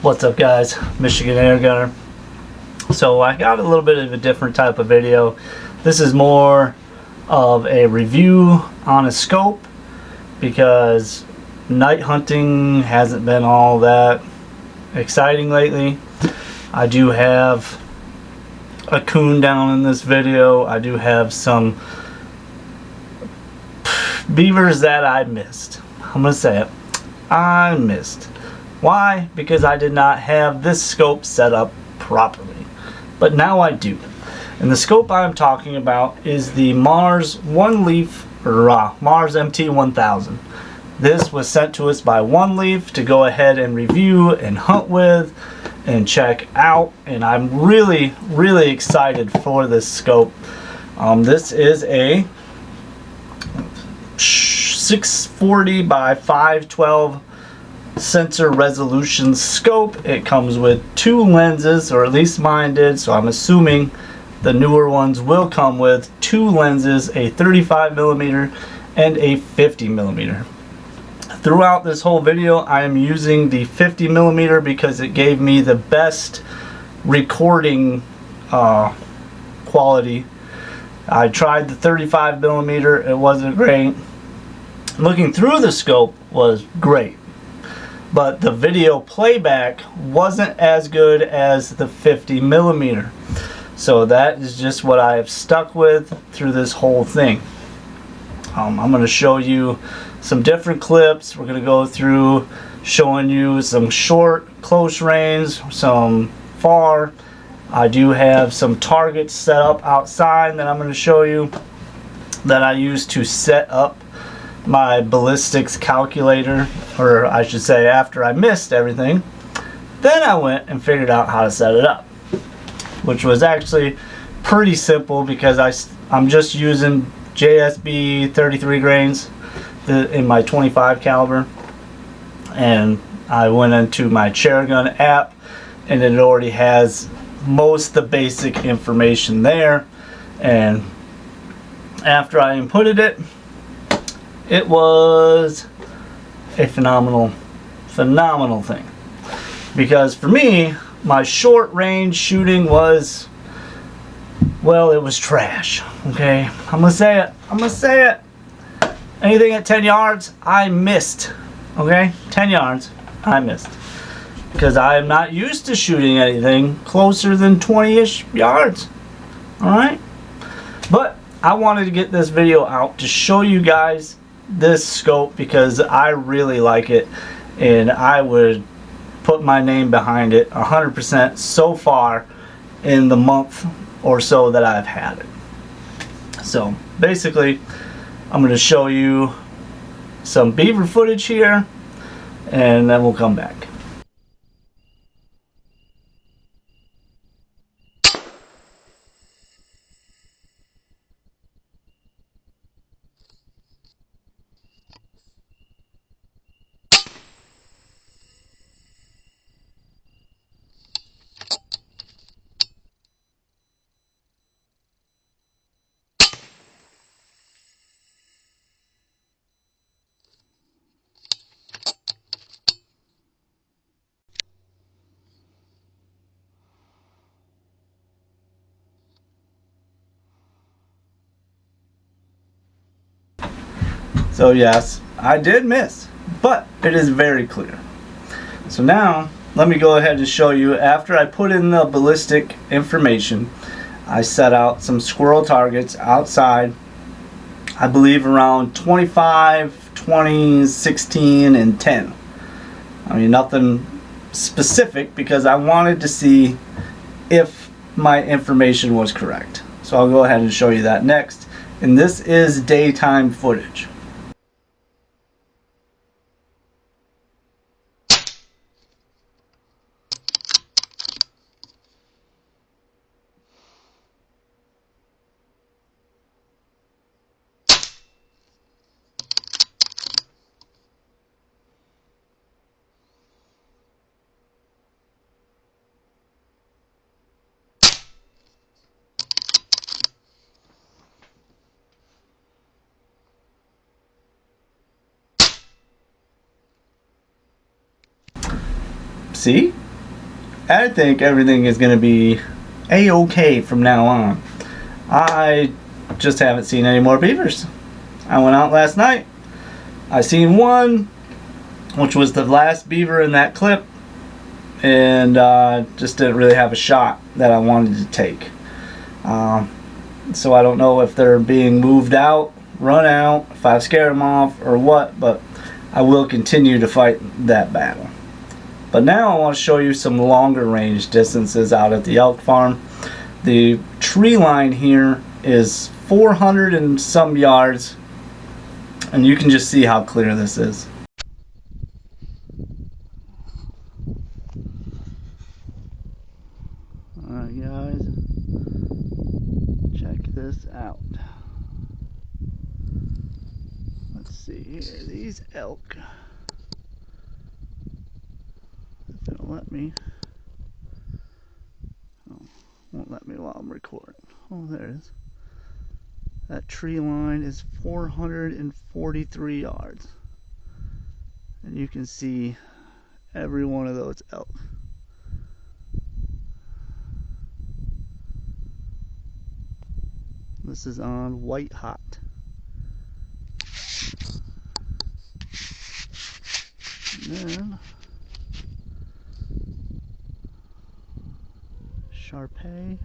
What's up guys, Michigan Air Gunner. So I got a little bit of a different type of video. This is more of a review on a scope because night hunting hasn't been all that exciting lately. I do have a coon down in this video. I do have some beavers that I missed. I'm gonna say it. I missed. Why? Because I did not have this scope set up properly. But now I do. And the scope I'm talking about is the Mars ONELEAF or Mars MT1000. This was sent to us by ONELEAF to go ahead and review and hunt with and check out. And I'm really excited for this scope. This is a 640 by 512 sensor resolution scope. It comes with two lenses, or at least mine did, so I'm assuming the newer ones will come with two lenses, a 35mm and a 50mm. Throughout this whole video I am using the 50mm because it gave me the best recording quality. I tried the 35mm, it wasn't great. Looking through the scope was great, but the video playback wasn't as good as the 50mm. So that is just what I have stuck with through this whole thing. I'm going to show you some different clips. We're going to go through showing you some short, close range, some far. I do have some targets set up outside that I'm going to show you that I use to set up my ballistics calculator, or I should say after I missed everything, then I went and figured out how to set it up, which was actually pretty simple because I'm just using JSB 33 grains in my 25 caliber, and I went into my chair gun app and it already has most of the basic information there. And after I inputted it, it was a phenomenal thing, because for me, my short range shooting was, well, it was trash. Okay, I'm gonna say it. Anything at 10 yards, I missed. Okay, 10 yards, I missed, because I am not used to shooting anything closer than 20-ish yards. All right, but I wanted to get this video out to show you guys this scope because I really like it, and I would put my name behind it 100% so far in the month or so that I've had it. So basically I'm going to show you some beaver footage here and then we'll come back. So yes, I did miss, but it is very clear. So now let me go ahead and show you. After I put in the ballistic information, I set out some squirrel targets outside, I believe around 25, 20, 16, and 10. I mean, nothing specific because I wanted to see if my information was correct. So I'll go ahead and show you that next. And this is daytime footage. See? I think everything is going to be a-okay from now on. I just haven't seen any more beavers. I went out last night. I seen one, which was the last beaver in that clip, and just didn't really have a shot that I wanted to take. So I don't know if they're being moved out, run out, if I've scared them off or what, but I will continue to fight that battle. But now I want to show you some longer range distances out at the elk farm. The tree line here is 400 and some yards, and you can just see how clear this is. Alright guys, check this out. Let's see here, these elk, if it'll let me, oh, won't let me while I'm recording. Oh, there it is. That tree line is 443 yards. And you can see every one of those elk. This is on White Hot. And then Sharpay.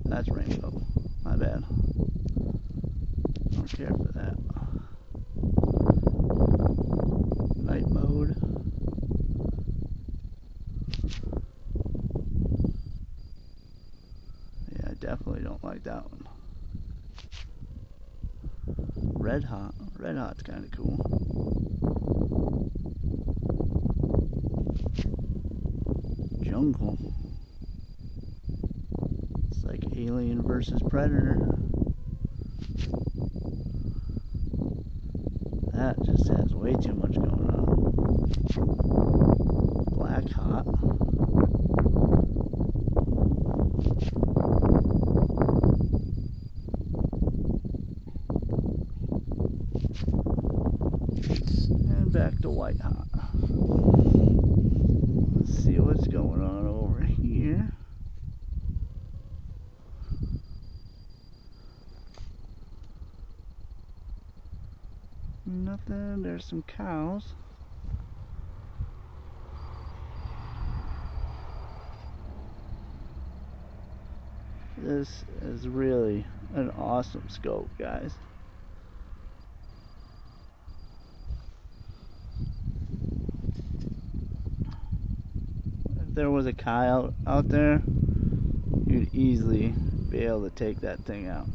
That's rainbow. My bad. Don't care for that. Night mode. Yeah, I definitely don't like that one. Red Hot. Red Hot's kind of cool. Jungle. It's like Alien versus Predator. That just has way too much going on. Black Hot. And back to White Hot. Let's see what's going on over here. Nothing. There's some cows. This is really an awesome scope, guys. If there was a coyote out there, you'd easily be able to take that thing out.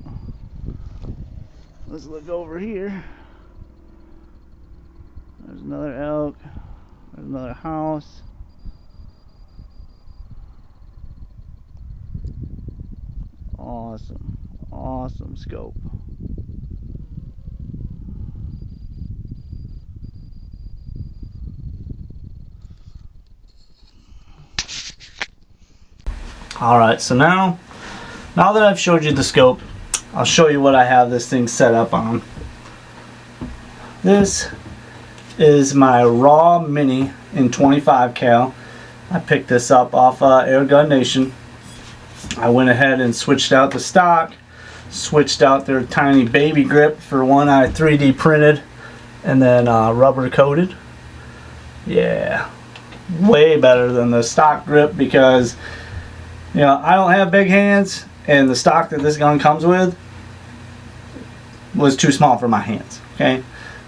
Let's look over here. There's another elk. There's another house. Awesome. Awesome scope. Alright, so now that I've showed you the scope, I'll show you what I have this thing set up on. This is my raw mini in 25 cal. I picked this up off Airgun Nation. I went ahead and switched out the stock, switched out their tiny baby grip for one I 3D printed, and then rubber coated. Yeah, way better than the stock grip because, you know, I don't have big hands, and the stock that this gun comes with was too small for my hands. Okay,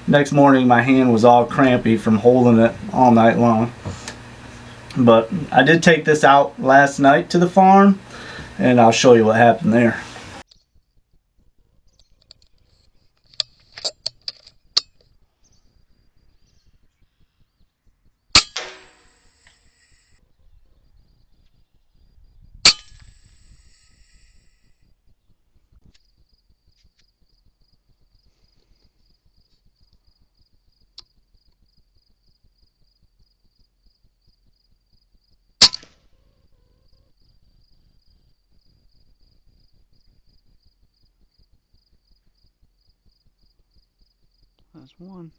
next morning my hand was all crampy from holding it all night long. But I did take this out last night to the farm, and I'll show you what happened there. There's one.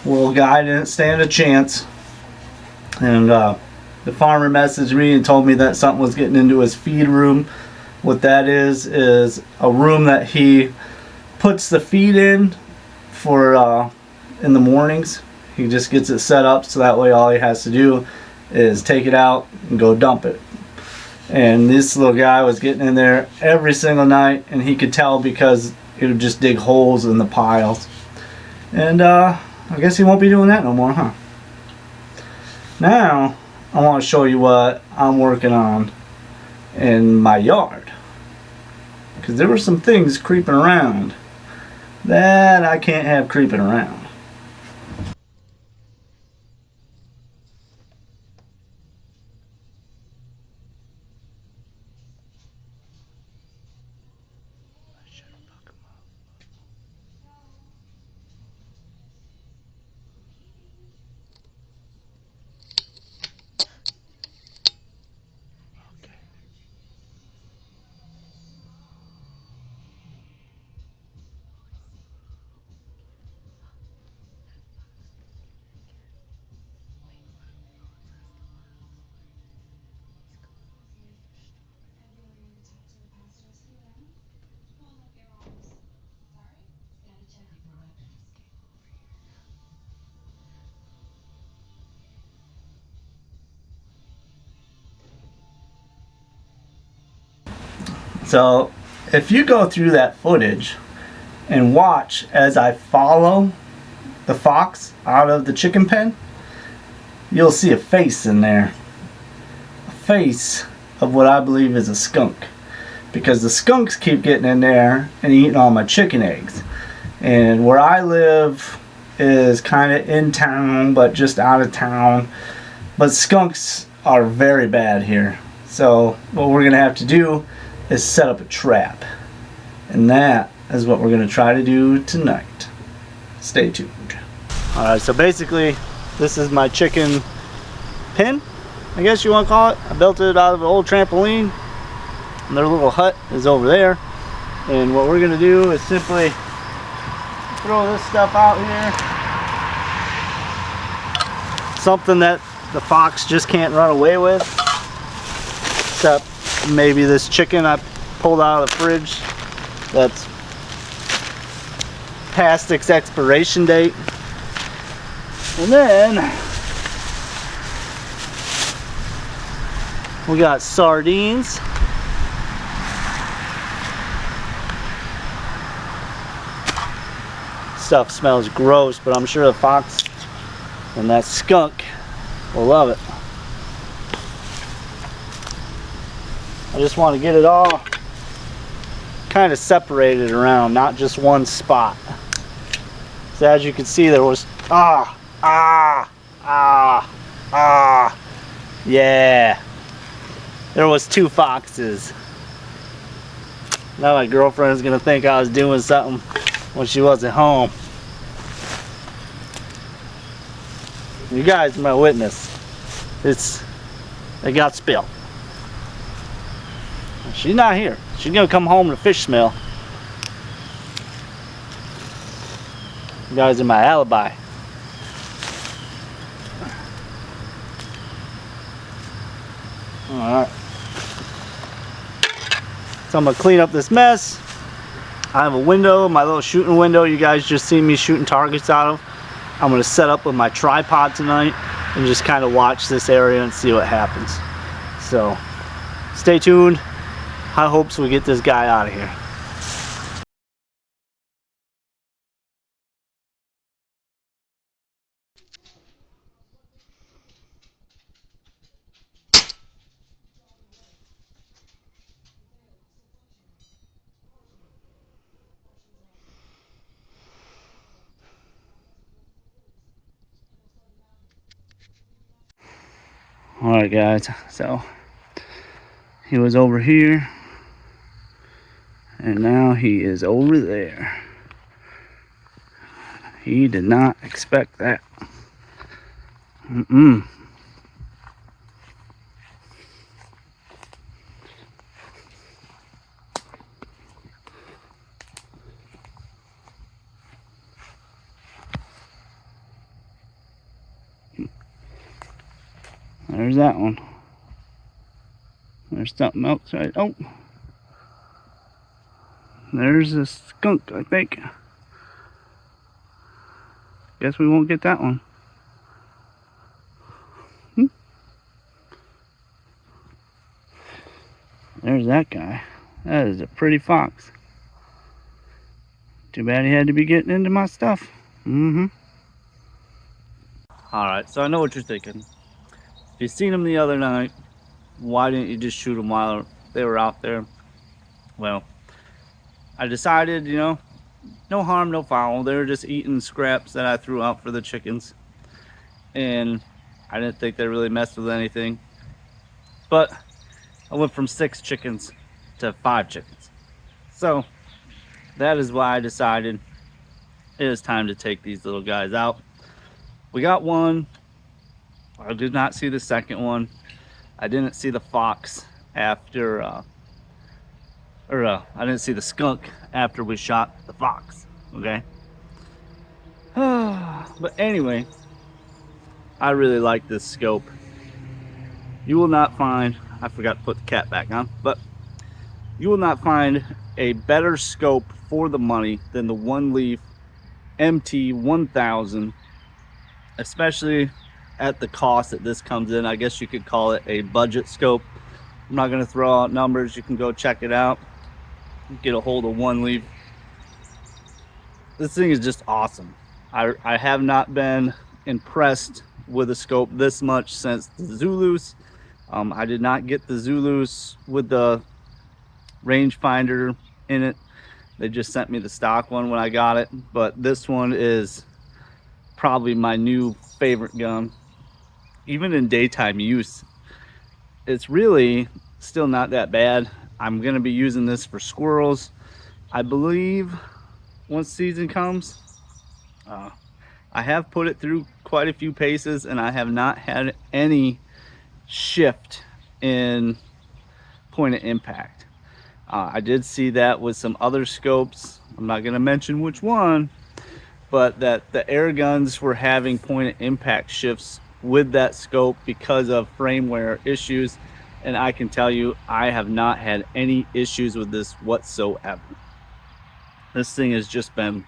Little guy didn't stand a chance. And the farmer messaged me and told me that something was getting into his feed room. What that is a room that he puts the feed in for in the mornings. He just gets it set up so that way all he has to do is take it out and go dump it. And this little guy was getting in there every single night, and he could tell because he would just dig holes in the piles. And I guess he won't be doing that no more, huh? Now I want to show you what I'm working on in my yard, because there were some things creeping around that I can't have creeping around. So if you go through that footage and watch as I follow the fox out of the chicken pen, you'll see a face in there. A face of what I believe is a skunk. Because the skunks keep getting in there and eating all my chicken eggs. And where I live is kind of in town, but just out of town. But skunks are very bad here. So what we're going to have to do is set up a trap. And that is what we're going to try to do tonight. Stay tuned. Alright, so basically this is my chicken pen, I guess you want to call it. I built it out of an old trampoline. And their little hut is over there. And what we're going to do is simply throw this stuff out here. Something that the fox just can't run away with. Except maybe this chicken I pulled out of the fridge that's past its expiration date. And then we got sardines. Stuff smells gross, but I'm sure the fox and that skunk will love it. I just want to get it all kind of separated around, not just one spot. So as you can see, there was yeah, there was 2 foxes. Now my girlfriend's gonna think I was doing something when she wasn't home. You guys are my witness. It got spilled. She's not here. She's gonna come home to fish smell. You guys are my alibi. Alright. So I'm gonna clean up this mess. I have a window, my little shooting window you guys just seen me shooting targets out of. I'm gonna set up with my tripod tonight and just kind of watch this area and see what happens. So stay tuned. High hopes we get this guy out of here. Alright guys, so he was over here and now he is over there. He did not expect that. There's that one. There's something else right. Oh, there's a skunk, I think. Guess we won't get that one. There's that guy. That is a pretty fox. Too bad he had to be getting into my stuff. Alright, so I know what you're thinking. If you seen them the other night, why didn't you just shoot them while they were out there? Well, I decided, you know, no harm, no foul. They were just eating scraps that I threw out for the chickens. And I didn't think they really messed with anything. But I went from 6 chickens to 5 chickens. So that is why I decided it is time to take these little guys out. We got one. I did not see the second one. I didn't see the fox after, I didn't see the skunk after we shot the fox, okay? But anyway, I really like this scope. You will not find, I forgot to put the cat back on, but you will not find a better scope for the money than the ONELEAF MT1000, especially at the cost that this comes in. I guess you could call it a budget scope. I'm not going to throw out numbers. You can go check it out, get a hold of ONELEAF. This thing is just awesome. I have not been impressed with a scope this much since the Zulus. I did not get the Zulus with the rangefinder in it. They just sent me the stock one when I got it, but this one is probably my new favorite gun. Even in daytime use, it's really still not that bad. I'm going to be using this for squirrels, I believe, once season comes. I have put it through quite a few paces and I have not had any shift in point of impact. I did see that with some other scopes. I'm not going to mention which one, but that the air guns were having point of impact shifts with that scope because of firmware issues, and I can tell you I have not had any issues with this whatsoever. This thing has just been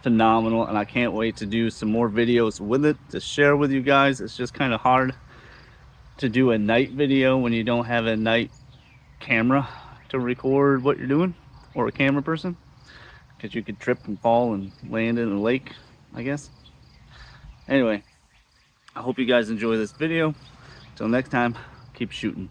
phenomenal, and I can't wait to do some more videos with it to share with you guys. It's just kind of hard to do a night video when you don't have a night camera to record what you're doing, or a camera person, because you could trip and fall and land in a lake, I guess. Anyway, I hope you guys enjoy this video. Till next time, keep shooting.